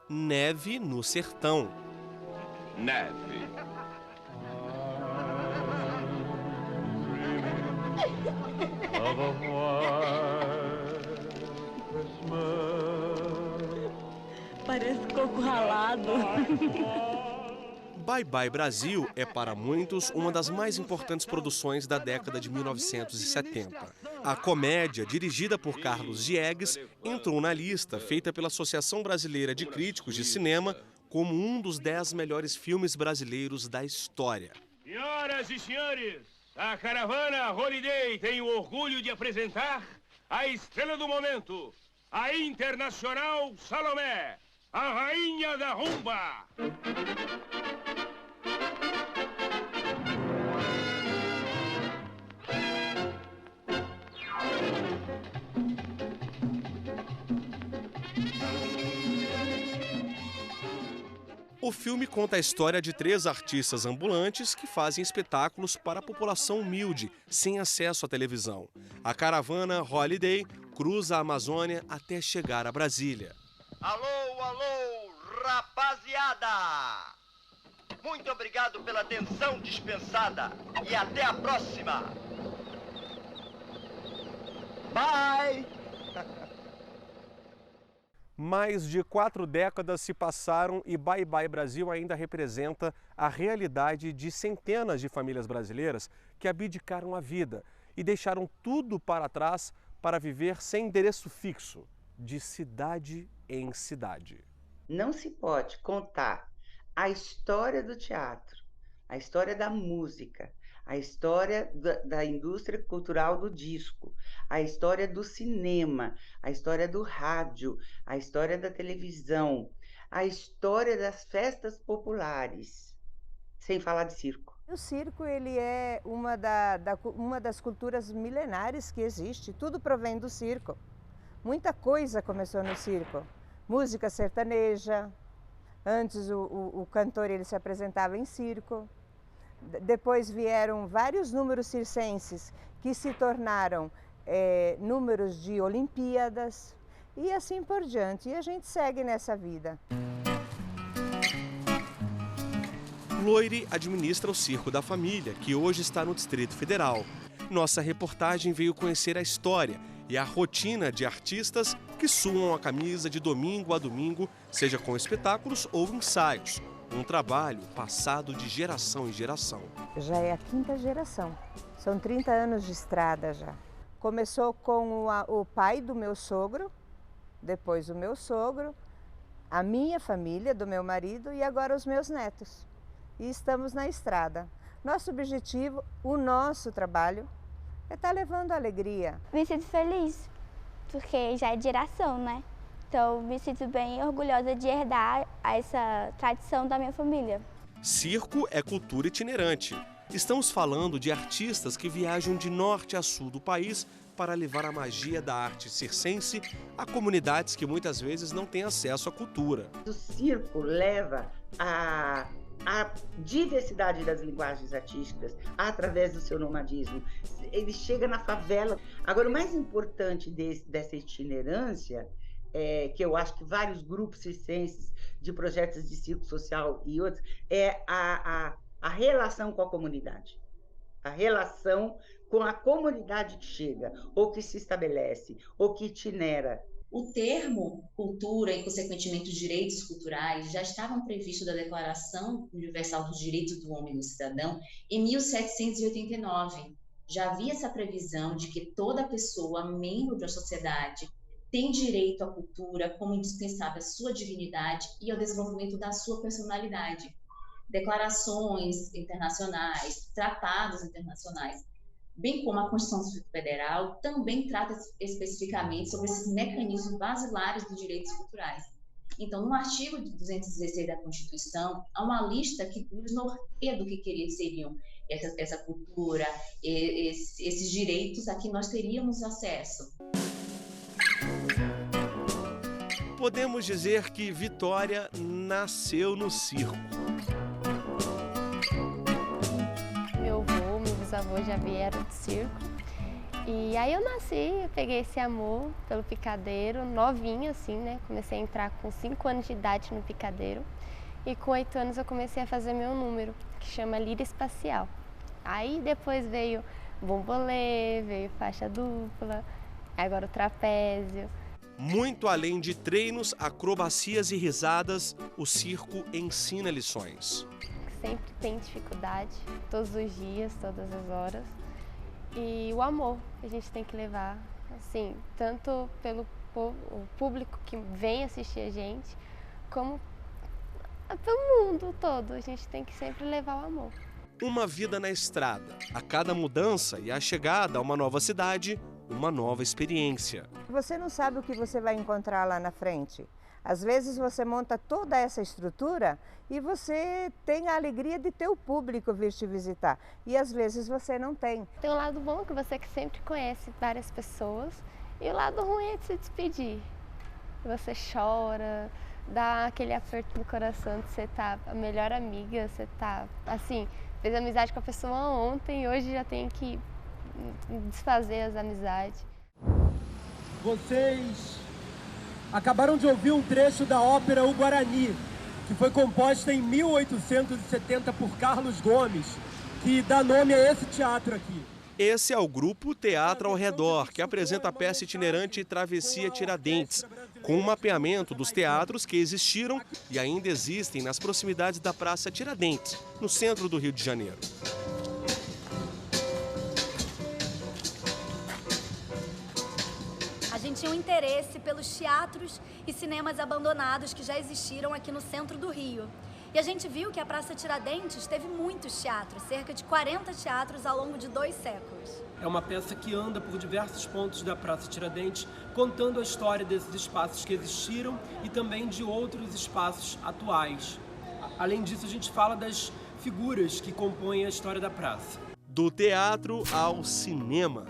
Neve no Sertão. Neve. Parece coco ralado. Bye Bye Brasil é para muitos uma das mais importantes produções da década de 1970. A comédia, dirigida por Carlos Diegues, entrou na lista feita pela Associação Brasileira de Críticos de Cinema como um dos 10 melhores filmes brasileiros da história. Senhoras e senhores, a caravana Holiday tem o orgulho de apresentar a estrela do momento, a Internacional Salomé, a rainha da rumba. O filme conta a história de 3 artistas ambulantes que fazem espetáculos para a população humilde, sem acesso à televisão. A caravana Holiday cruza a Amazônia até chegar a Brasília. Alô, alô, rapaziada! Muito obrigado pela atenção dispensada e até a próxima! Bye! Mais de 4 décadas se passaram e Bye Bye Brasil ainda representa a realidade de centenas de famílias brasileiras que abdicaram a vida e deixaram tudo para trás para viver sem endereço fixo, de cidade em cidade. Não se pode contar a história do teatro, a história da música, a história da indústria cultural do disco, a história do cinema, a história do rádio, a história da televisão, a história das festas populares, sem falar de circo. O circo ele é uma das culturas milenares que existe, tudo provém do circo. Muita coisa começou no circo, música sertaneja, antes o cantor ele se apresentava em circo. Depois vieram vários números circenses que se tornaram números de Olimpíadas e assim por diante. E a gente segue nessa vida. Loire administra o Circo da Família, que hoje está no Distrito Federal. Nossa reportagem veio conhecer a história e a rotina de artistas que suam a camisa de domingo a domingo, seja com espetáculos ou ensaios. Um trabalho passado de geração em geração. Já é a 5ª geração, são 30 anos de estrada já. Começou com o pai do meu sogro, depois o meu sogro, a minha família, do meu marido e agora os meus netos. E estamos na estrada. Nosso objetivo, o nosso trabalho, é estar levando alegria. Me sinto feliz, porque já é de geração, né? Então, me sinto bem orgulhosa de herdar essa tradição da minha família. Circo é cultura itinerante. Estamos falando de artistas que viajam de norte a sul do país para levar a magia da arte circense a comunidades que muitas vezes não têm acesso à cultura. O circo leva a diversidade das linguagens artísticas através do seu nomadismo. Ele chega na favela. Agora, o mais importante dessa itinerância que eu acho que vários grupos circenses de projetos de circo social e outros, é a relação com a comunidade. A relação com a comunidade que chega, ou que se estabelece, ou que itinera. O termo cultura e, consequentemente, os direitos culturais já estavam previstos da Declaração Universal dos Direitos do Homem e do Cidadão em 1789. Já havia essa previsão de que toda pessoa, membro da sociedade, tem direito à cultura como indispensável à sua dignidade e ao desenvolvimento da sua personalidade. Declarações internacionais, tratados internacionais, bem como a Constituição Federal, também trata especificamente sobre esses mecanismos basilares dos direitos culturais. Então, no artigo 216 da Constituição, há uma lista que nos norteia do que seriam essa cultura, esses direitos a que nós teríamos acesso. Podemos dizer que Vitória nasceu no circo. Meu avô, meu bisavô já vieram do circo. E aí eu nasci, eu peguei esse amor pelo picadeiro, novinha assim, né? Comecei a entrar com 5 anos de idade no picadeiro. E com 8 anos eu comecei a fazer meu número, que chama Lira Espacial. Aí depois veio bombolê, veio faixa dupla, agora o trapézio. Muito além de treinos, acrobacias e risadas, o circo ensina lições. Sempre tem dificuldade, todos os dias, todas as horas. E o amor que a gente tem que levar, assim, tanto pelo público que vem assistir a gente, como pelo mundo todo. A gente tem que sempre levar o amor. Uma vida na estrada. A cada mudança e a chegada a uma nova cidade, uma nova experiência. Você não sabe o que você vai encontrar lá na frente. Às vezes você monta toda essa estrutura e você tem a alegria de ter o público vir te visitar. E às vezes você não tem. Tem um lado bom que você que sempre conhece várias pessoas e o lado ruim é de se despedir. Você chora, dá aquele aperto no coração de você tá a melhor amiga, você tá assim, fez amizade com a pessoa ontem e hoje já tem que desfazer as amizades. Vocês acabaram de ouvir um trecho da ópera O Guarani, que foi composta em 1870 por Carlos Gomes, que dá nome a esse teatro aqui. Esse é o grupo Teatro ao Redor, que apresenta a peça itinerante Travessia Tiradentes, com um mapeamento dos teatros que existiram e ainda existem nas proximidades da Praça Tiradentes, no centro do Rio de Janeiro. A gente tinha um interesse pelos teatros e cinemas abandonados que já existiram aqui no centro do Rio. E a gente viu que a Praça Tiradentes teve muitos teatros, cerca de 40 teatros ao longo de 2 séculos. É uma peça que anda por diversos pontos da Praça Tiradentes, contando a história desses espaços que existiram e também de outros espaços atuais. Além disso, a gente fala das figuras que compõem a história da praça. Do teatro ao cinema.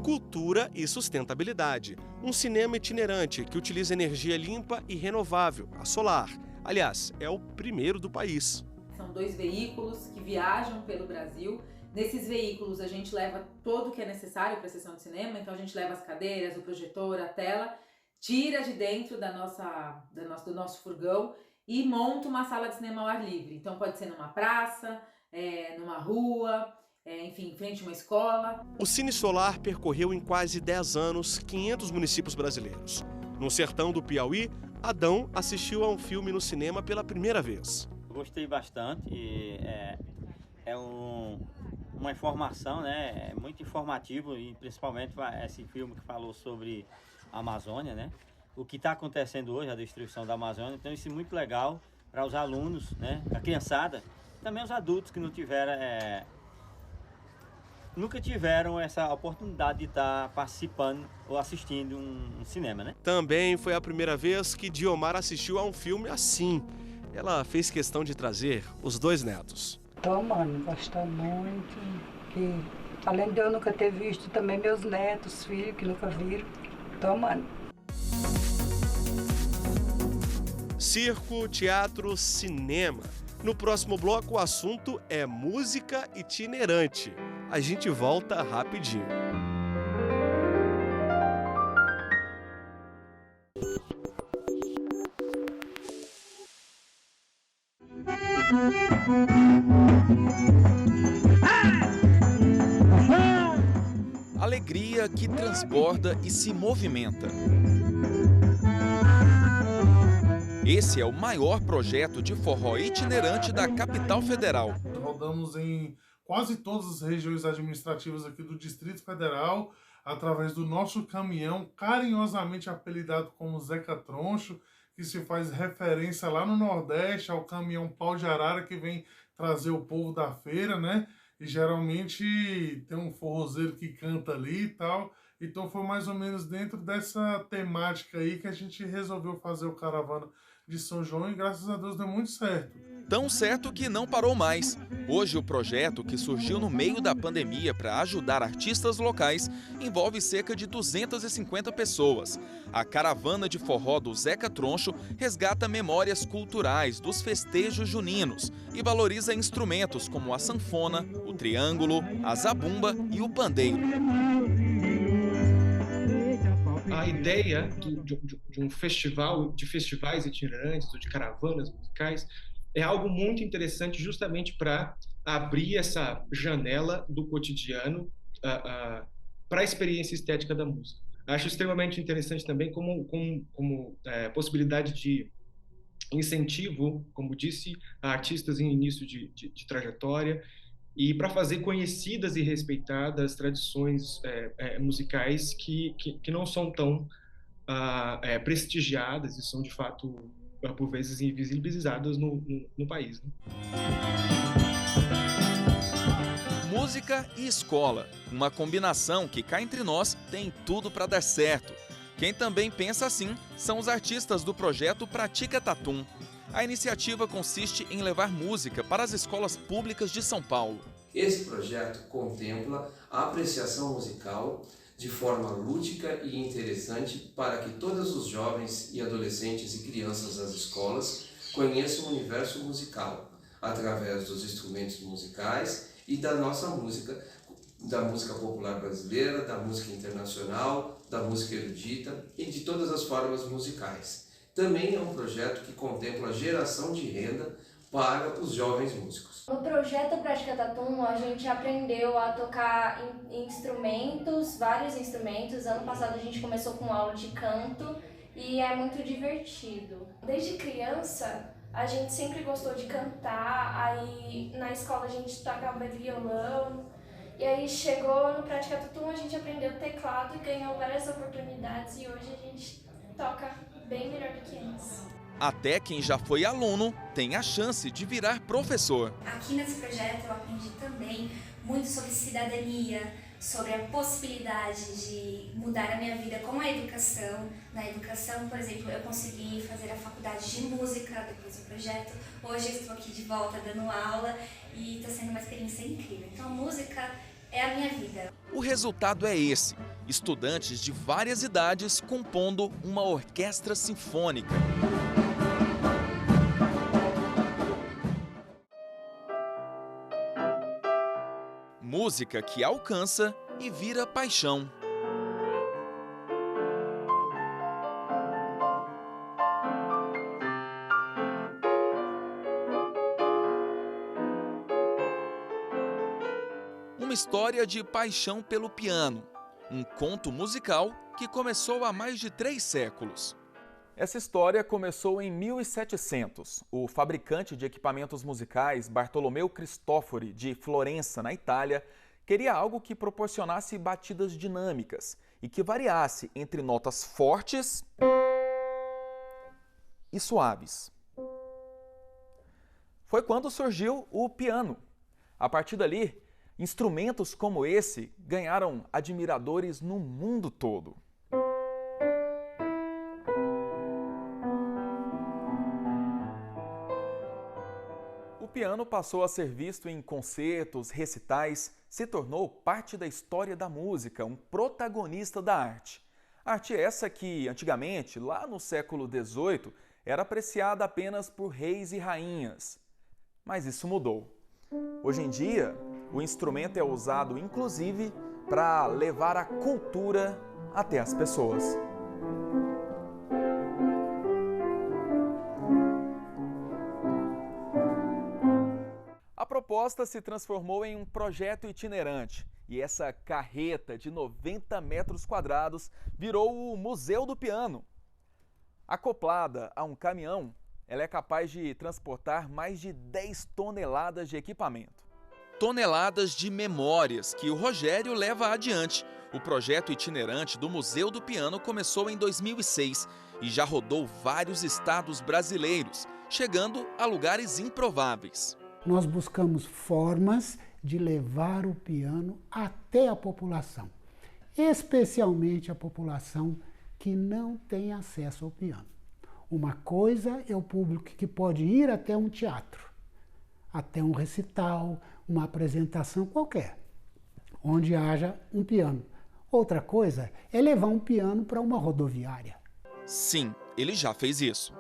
Cultura e sustentabilidade. Um cinema itinerante que utiliza energia limpa e renovável, a solar. Aliás, é o primeiro do país. São 2 veículos que viajam pelo Brasil. Nesses veículos a gente leva tudo o que é necessário para a sessão de cinema. Então a gente leva as cadeiras, o projetor, a tela, tira de dentro do nosso furgão e monta uma sala de cinema ao ar livre. Então pode ser numa praça, numa rua, enfim, em frente a uma escola. O Cine Solar percorreu em quase 10 anos 500 municípios brasileiros. No sertão do Piauí, Adão assistiu a um filme no cinema pela primeira vez. Gostei bastante, uma informação, né? É muito informativo e principalmente esse filme que falou sobre a Amazônia, né? O que está acontecendo hoje, a destruição da Amazônia. Então isso é muito legal para os alunos, né? A criançada, também os adultos que não tiveram... nunca tiveram essa oportunidade de estar participando ou assistindo um cinema, né? Também foi a primeira vez que Diomar assistiu a um filme assim. Ela fez questão de trazer os 2 netos. Tô, mano, gostando muito. Que, além de eu nunca ter visto, também meus netos, filhos que nunca viram. Tô, mano. Circo, teatro, cinema. No próximo bloco, o assunto é música itinerante. A gente volta rapidinho. Alegria que transborda e se movimenta. Esse é o maior projeto de forró itinerante da capital federal. Rodamos em quase todas as regiões administrativas aqui do Distrito Federal, através do nosso caminhão, carinhosamente apelidado como Zeca Troncho, que se faz referência lá no Nordeste ao caminhão pau de arara que vem trazer o povo da feira, né? E geralmente tem um forrozeiro que canta ali e tal, Então foi mais ou menos dentro dessa temática aí que a gente resolveu fazer o Caravana de São João e graças a Deus deu muito certo. Tão certo que não parou mais. Hoje o projeto, que surgiu no meio da pandemia para ajudar artistas locais, envolve cerca de 250 pessoas. A Caravana de Forró do Zeca Troncho resgata memórias culturais dos festejos juninos e valoriza instrumentos como a sanfona, o triângulo, a zabumba e o pandeiro. A ideia de um festival, de festivais itinerantes ou de caravanas musicais, é algo muito interessante justamente para abrir essa janela do cotidiano para a experiência estética da música. Acho extremamente interessante também como possibilidade de incentivo, como disse, a artistas em início de trajetória e para fazer conhecidas e respeitadas tradições musicais que não são tão prestigiadas e são, de fato, por vezes invisibilizadas no país. Né? Música e escola, uma combinação que cá entre nós tem tudo para dar certo. Quem também pensa assim são os artistas do projeto Pratica Tatum. A iniciativa consiste em levar música para as escolas públicas de São Paulo. Esse projeto contempla a apreciação musical de forma lúdica e interessante para que todos os jovens e adolescentes e crianças das escolas conheçam o universo musical através dos instrumentos musicais e da nossa música, da música popular brasileira, da música internacional, da música erudita e de todas as formas musicais. Também é um projeto que contempla a geração de renda para os jovens músicos. No projeto Pratica Tatum, a gente aprendeu a tocar instrumentos, vários instrumentos. Ano passado a gente começou com aula de canto e é muito divertido. Desde criança, a gente sempre gostou de cantar, aí na escola a gente tocava violão. E aí chegou no Pratica Tatum, a gente aprendeu teclado e ganhou várias oportunidades e hoje a gente toca bem melhor do que antes. Até quem já foi aluno tem a chance de virar professor. Aqui nesse projeto eu aprendi também muito sobre cidadania, sobre a possibilidade de mudar a minha vida com a educação. Na educação, por exemplo, eu consegui fazer a faculdade de música depois do projeto. Hoje eu estou aqui de volta dando aula e está sendo uma experiência incrível. Então a música é a minha vida. O resultado é esse: estudantes de várias idades compondo uma orquestra sinfônica. Música que alcança e vira paixão. Uma história de paixão pelo piano, um conto musical que começou há mais de 3 séculos. Essa história começou em 1700. O fabricante de equipamentos musicais Bartolomeu Cristofori, de Florença, na Itália, queria algo que proporcionasse batidas dinâmicas e que variasse entre notas fortes e suaves. Foi quando surgiu o piano. A partir dali, instrumentos como esse ganharam admiradores no mundo todo. O piano passou a ser visto em concertos, recitais, se tornou parte da história da música, um protagonista da arte. Arte essa que, antigamente, lá no século XVIII, era apreciada apenas por reis e rainhas. Mas isso mudou. Hoje em dia, o instrumento é usado, inclusive, para levar a cultura até as pessoas. A proposta se transformou em um projeto itinerante e essa carreta de 90 metros quadrados virou o Museu do Piano. Acoplada a um caminhão, ela é capaz de transportar mais de 10 toneladas de equipamento. Toneladas de memórias que o Rogério leva adiante. O projeto itinerante do Museu do Piano começou em 2006 e já rodou vários estados brasileiros, chegando a lugares improváveis. Nós buscamos formas de levar o piano até a população. especialmente a população que não tem acesso ao piano. Uma coisa é o público que pode ir até um teatro, até um recital, uma apresentação qualquer, onde haja um piano. Outra coisa é levar um piano para uma rodoviária. Sim, ele já fez isso.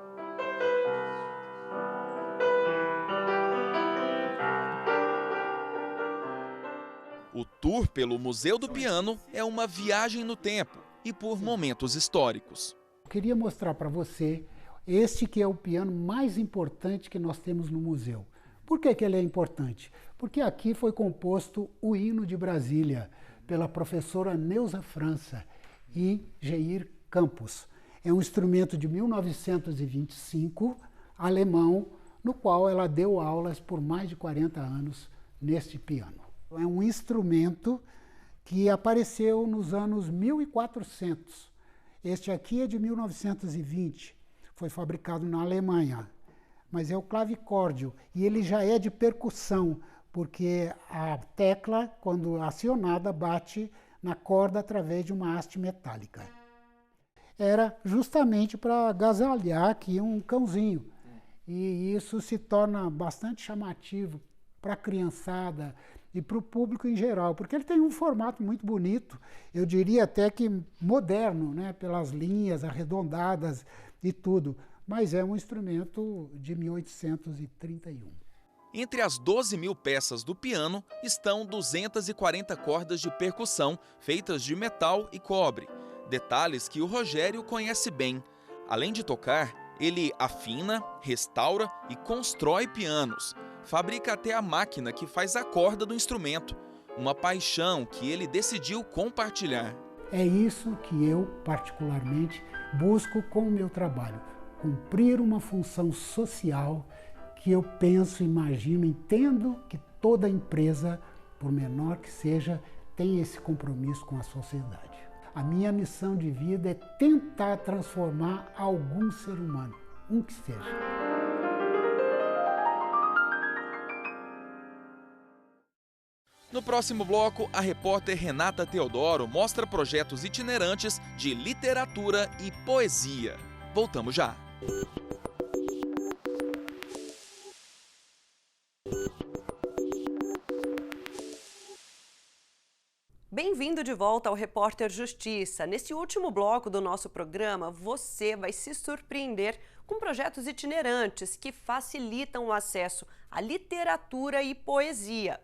O tour pelo Museu do Piano é uma viagem no tempo e por momentos históricos. Eu queria mostrar para você este que é o piano mais importante que nós temos no museu. Por que ele é importante? Porque aqui foi composto o hino de Brasília pela professora Neuza França e Geir Campos. É um instrumento de 1925, alemão, no qual ela deu aulas por mais de 40 anos neste piano. É um instrumento que apareceu nos anos 1400. Este aqui é de 1920, foi fabricado na Alemanha, mas é o clavicórdio e ele já é de percussão, porque a tecla, quando acionada, bate na corda através de uma haste metálica. Era justamente para agasalhar aqui um cãozinho, e isso se torna bastante chamativo para a criançada e para o público em geral, porque ele tem um formato muito bonito, eu diria até que moderno, né, pelas linhas arredondadas e tudo, mas é um instrumento de 1831. Entre as 12 mil peças do piano estão 240 cordas de percussão feitas de metal e cobre, detalhes que o Rogério conhece bem. Além de tocar, ele afina, restaura e constrói pianos. Fabrica até a máquina que faz a corda do instrumento, uma paixão que ele decidiu compartilhar. É isso que eu, particularmente, busco com o meu trabalho, cumprir uma função social que eu penso, imagino, entendo que toda empresa, por menor que seja, tem esse compromisso com a sociedade. A minha missão de vida é tentar transformar algum ser humano, um que seja. No próximo bloco, a repórter Renata Teodoro mostra projetos itinerantes de literatura e poesia. Voltamos já. Bem-vindo de volta ao Repórter Justiça. Nesse último bloco do nosso programa, você vai se surpreender com projetos itinerantes que facilitam o acesso à literatura e poesia.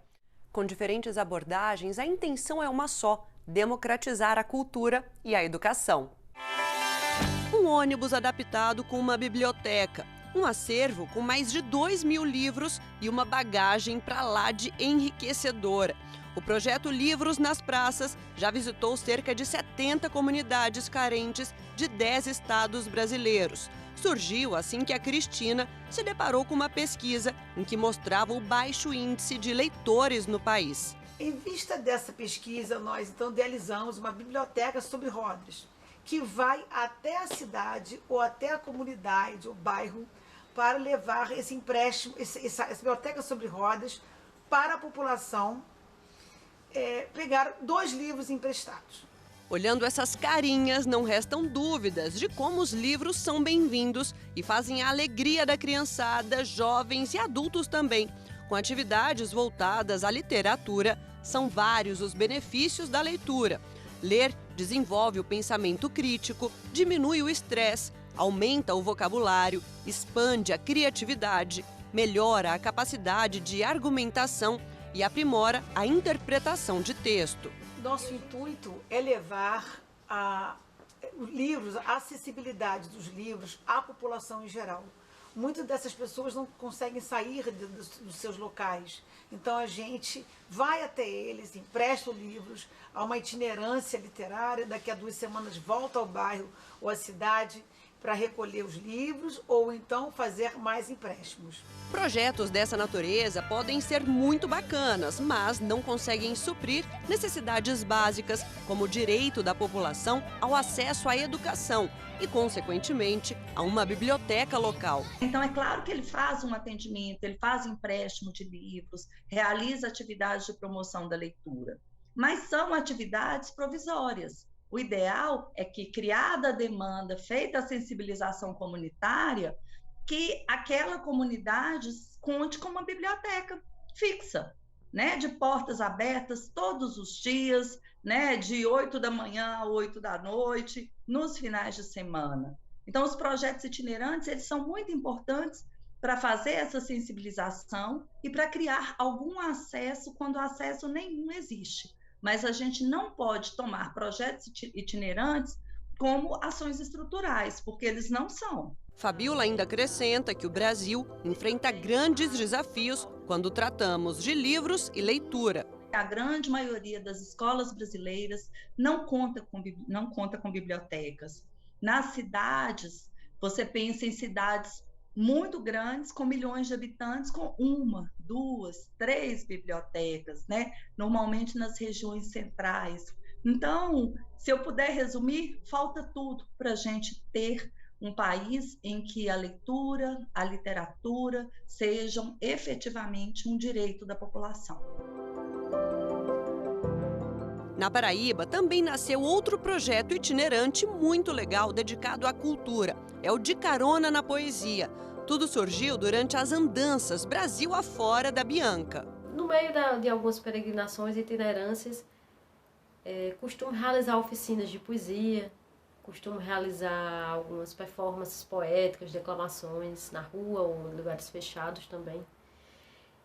Com diferentes abordagens, a intenção é uma só: democratizar a cultura e a educação. Um ônibus adaptado com uma biblioteca, um acervo com mais de 2.000 livros e uma bagagem para lá de enriquecedora. O projeto Livros nas Praças já visitou cerca de 70 comunidades carentes de 10 estados brasileiros. Surgiu assim que a Cristina se deparou com uma pesquisa em que mostrava o baixo índice de leitores no país. Em vista dessa pesquisa, nós então idealizamos uma biblioteca sobre rodas, que vai até a cidade ou até a comunidade ou bairro para levar esse empréstimo, essa biblioteca sobre rodas para a população pegar 2 livros emprestados. Olhando essas carinhas, não restam dúvidas de como os livros são bem-vindos e fazem a alegria da criançada, jovens e adultos também. Com atividades voltadas à literatura, são vários os benefícios da leitura. Ler desenvolve o pensamento crítico, diminui o estresse, aumenta o vocabulário, expande a criatividade, melhora a capacidade de argumentação e aprimora a interpretação de texto. Nosso intuito é levar os livros, a acessibilidade dos livros à população em geral. Muitas dessas pessoas não conseguem sair dos seus locais, então a gente vai até eles, empresta livros, há uma itinerância literária, daqui a 2 semanas volta ao bairro ou à cidade para recolher os livros ou então fazer mais empréstimos. Projetos dessa natureza podem ser muito bacanas, mas não conseguem suprir necessidades básicas, como o direito da população ao acesso à educação e, consequentemente, a uma biblioteca local. Então, é claro que ele faz um atendimento, ele faz empréstimo de livros, realiza atividades de promoção da leitura. mas são atividades provisórias. O ideal é que, criada a demanda, feita a sensibilização comunitária, que aquela comunidade conte com uma biblioteca fixa, né, de portas abertas todos os dias, né, de 8 da manhã a 8 da noite, nos finais de semana. Então, os projetos itinerantes, eles são muito importantes para fazer essa sensibilização e para criar algum acesso quando acesso nenhum existe. Mas a gente não pode tomar projetos itinerantes como ações estruturais, porque eles não são. Fabiola ainda acrescenta que o Brasil enfrenta grandes desafios quando tratamos de livros e leitura. A grande maioria das escolas brasileiras não conta com bibliotecas. Nas cidades, você pensa em cidades muito grandes, com milhões de habitantes, com 1, 2, 3 bibliotecas, né? Normalmente nas regiões centrais. Então, se eu puder resumir, falta tudo para a gente ter um país em que a leitura, a literatura sejam efetivamente um direito da população. Na Paraíba, também nasceu outro projeto itinerante muito legal dedicado à cultura. É o De Carona na Poesia. Tudo surgiu durante as andanças Brasil afora da Bianca. No meio de algumas peregrinações e itinerâncias, costumo realizar oficinas de poesia, costumo realizar algumas performances poéticas, declamações na rua ou em lugares fechados também.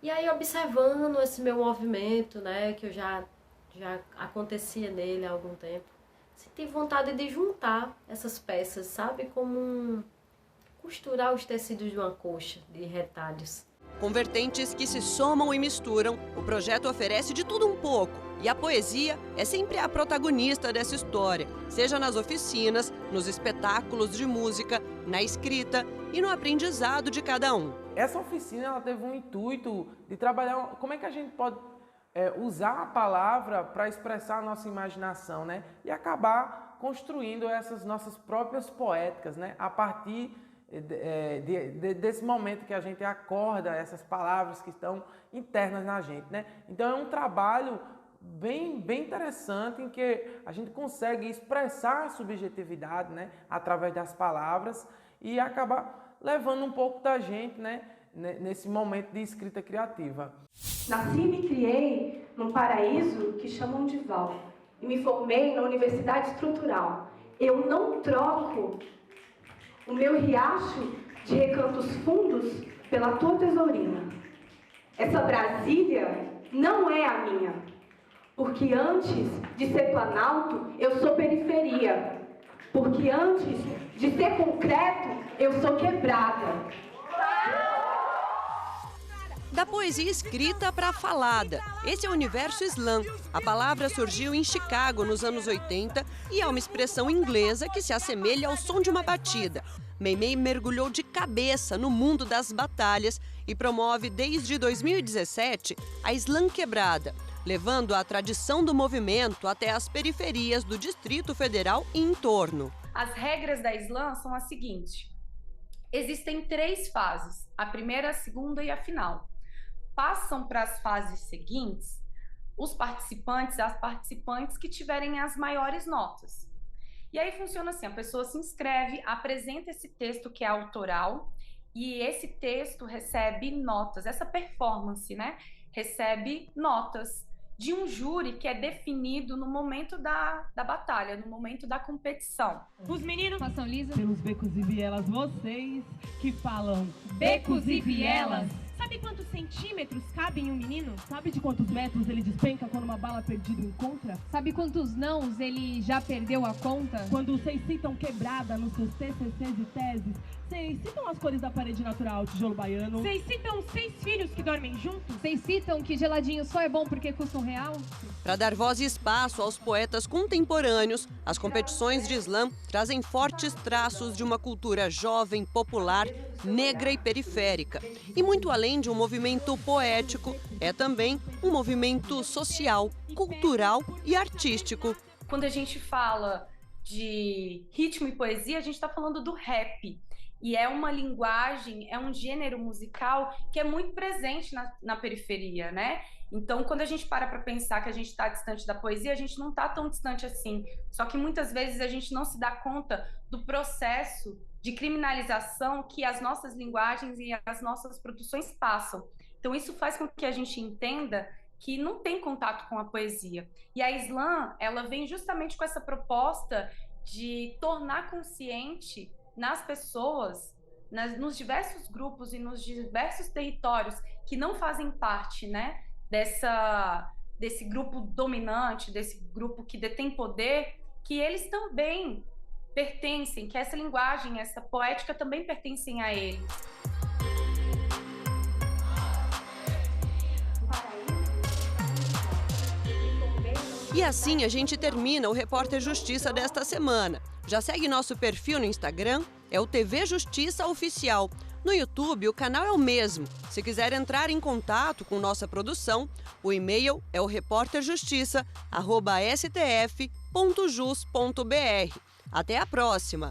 E aí, observando esse meu movimento, né, que eu já acontecia nele há algum tempo, senti vontade de juntar essas peças, sabe, como costurar os tecidos de uma coxa, de retalhos. Com vertentes que se somam e misturam, o projeto oferece de tudo um pouco. E a poesia é sempre a protagonista dessa história, seja nas oficinas, nos espetáculos de música, na escrita e no aprendizado de cada um. Essa oficina ela teve um intuito de trabalhar como é que a gente pode usar a palavra para expressar a nossa imaginação, né? E acabar construindo essas nossas próprias poéticas, né? A partir desse momento que a gente acorda essas palavras que estão internas na gente, né? Então é um trabalho bem interessante em que a gente consegue expressar a subjetividade, né, através das palavras e acabar levando um pouco da gente, né, nesse momento de escrita criativa. Nasci e me criei num paraíso que chamam de Val e me formei na Universidade Estrutural. Eu não troco o meu riacho de recantos fundos pela tua tesourina. Essa Brasília não é a minha, porque antes de ser Planalto, eu sou periferia. Porque antes de ser concreto, eu sou quebrada. Da poesia escrita para a falada. Esse é o universo slam. A palavra surgiu em Chicago nos anos 80 e é uma expressão inglesa que se assemelha ao som de uma batida. Meimei mergulhou de cabeça no mundo das batalhas e promove desde 2017 a Slam Quebrada, levando a tradição do movimento até as periferias do Distrito Federal e em torno. As regras da Slam são as seguintes. Existem 3 fases, a primeira, a segunda e a final. Passam para as fases seguintes os participantes, as participantes que tiverem as maiores notas. E aí funciona assim, a pessoa se inscreve, apresenta esse texto que é autoral e esse texto recebe notas, essa performance, né, recebe notas de um júri que é definido no momento da batalha, no momento da competição. Os meninos passam liso pelos becos e vielas, vocês que falam becos e vielas. Sabe quantos centímetros cabe em um menino? Sabe de quantos metros ele despenca quando uma bala perdida encontra? Sabe quantos nãos ele já perdeu a conta? Quando vocês citam quebrada nos seus TCCs e teses, vocês citam as cores da parede natural, tijolo baiano? Vocês citam 6 filhos que dormem juntos? Vocês citam que geladinho só é bom porque custa R$1? Para dar voz e espaço aos poetas contemporâneos, as competições de slam trazem fortes traços de uma cultura jovem, popular, negra e periférica. E muito além de um movimento poético, é também um movimento social, cultural e artístico. Quando a gente fala de ritmo e poesia, a gente está falando do rap. E é uma linguagem, é um gênero musical que é muito presente na periferia, né? Então, quando a gente para pensar que a gente está distante da poesia, a gente não está tão distante assim. Só que muitas vezes a gente não se dá conta do processo de criminalização que as nossas linguagens e as nossas produções passam. Então, isso faz com que a gente entenda que não tem contato com a poesia. E a Slam, ela vem justamente com essa proposta de tornar consciente nas pessoas, nos diversos grupos e nos diversos territórios que não fazem parte, né, desse grupo dominante, desse grupo que detém poder, que eles também pertencem, que essa linguagem, essa poética também pertencem a ele. E assim a gente termina o Repórter Justiça desta semana. Já segue nosso perfil no Instagram, é o TV Justiça Oficial. No YouTube, o canal é o mesmo. Se quiser entrar em contato com nossa produção, o e-mail é o repórterjustiça@stf.jus.br. Até a próxima!